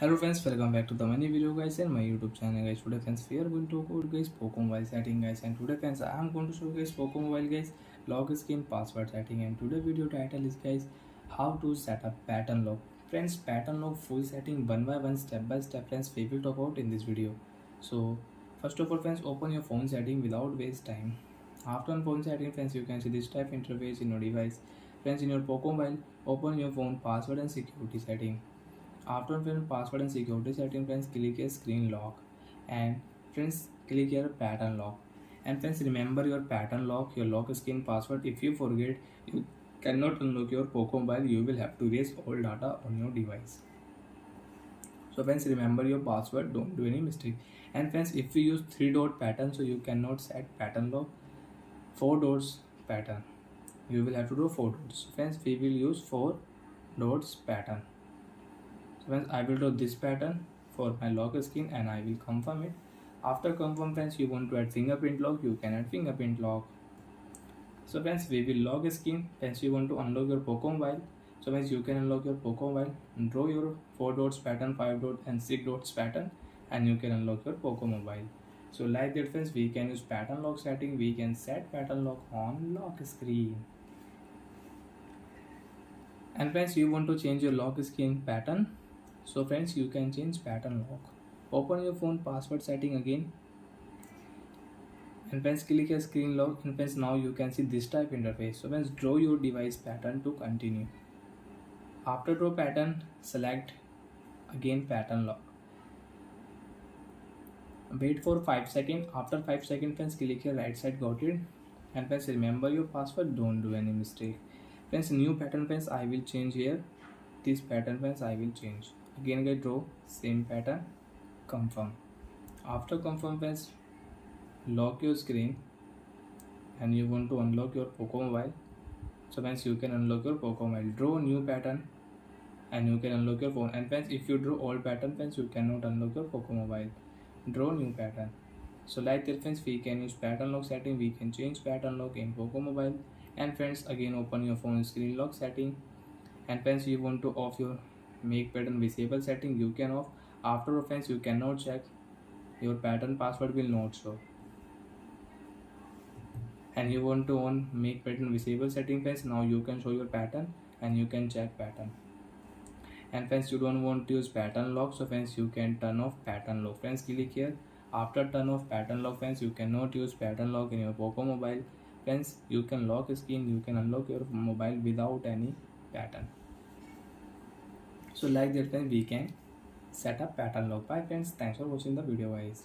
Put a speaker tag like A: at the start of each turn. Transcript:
A: Hello friends, welcome back to the many video guys and my YouTube channel guys. Today friends we are going to talk about guys Poco mobile setting guys, and today friends I am going to show guys Poco mobile guys lock screen password setting, and today video title is guys how to set up pattern lock. Friends, pattern lock full setting one by one, step by step friends we will talk about in this video. So first of all friends, open your phone setting without waste time. After on phone setting friends, you can see this type interface in your device. Friends, in your Poco mobile, open your phone password and security setting. After filling password and security setting friends, click here screen lock, and friends click here pattern lock. And friends, remember your pattern lock, your lock screen password. If you forget, you cannot unlock your Poco mobile. You will have to erase all data on your device. So friends, remember your password. Don't do any mistake. And friends, if you use 3 dot pattern, so you cannot set pattern lock. 4 dots pattern. You will have to do 4 dots. Friends, we will use 4 dots pattern. Friends, I will draw this pattern for my lock screen and I will confirm it. After confirm friends, you want to add fingerprint lock, you can add fingerprint lock. So friends, we will lock screen. Friends, you want to unlock your Poco mobile. So friends, you can unlock your Poco mobile, draw your 4 dots pattern, 5 dot and 6 dots pattern, and you can unlock your Poco mobile. So like that friends, we can use pattern lock setting. We can set pattern lock on lock screen. And friends, you want to change your lock screen pattern. So friends, you can change pattern lock. Open your phone password setting again, and friends click a screen lock, and friends now you can see this type interface. So friends, draw your device pattern to continue. After draw pattern, select again pattern lock. Wait for 5 seconds. After 5 seconds friends, click your right side got it, and friends remember your password, don't do any mistake. Friends, new pattern friends I will change here. This pattern friends I will change. Again I draw same pattern, confirm. After confirm friends, lock your screen, and you want to unlock your Poco mobile. So friends, you can unlock your Poco mobile. Draw new pattern and you can unlock your phone. And friends, if you draw all pattern friends, you cannot unlock your Poco mobile. Draw new pattern. So like that friends, we can use pattern lock setting. We can change pattern lock in Poco mobile. And friends, again open your phone screen lock setting. And friends, you want to off your make pattern visible setting, you can off. After friends, you cannot check, your pattern password will not show. And you want to on make pattern visible setting friends, now you can show your pattern and you can check pattern. And friends, you don't want to use pattern lock, so friends you can turn off pattern lock. Friends, click here. After turn off pattern lock friends, you cannot use pattern lock in your Poco mobile. Friends, you can lock screen, you can unlock your mobile without any pattern. So like that friends, we can set up pattern lock. Bye friends, thanks for watching the video guys.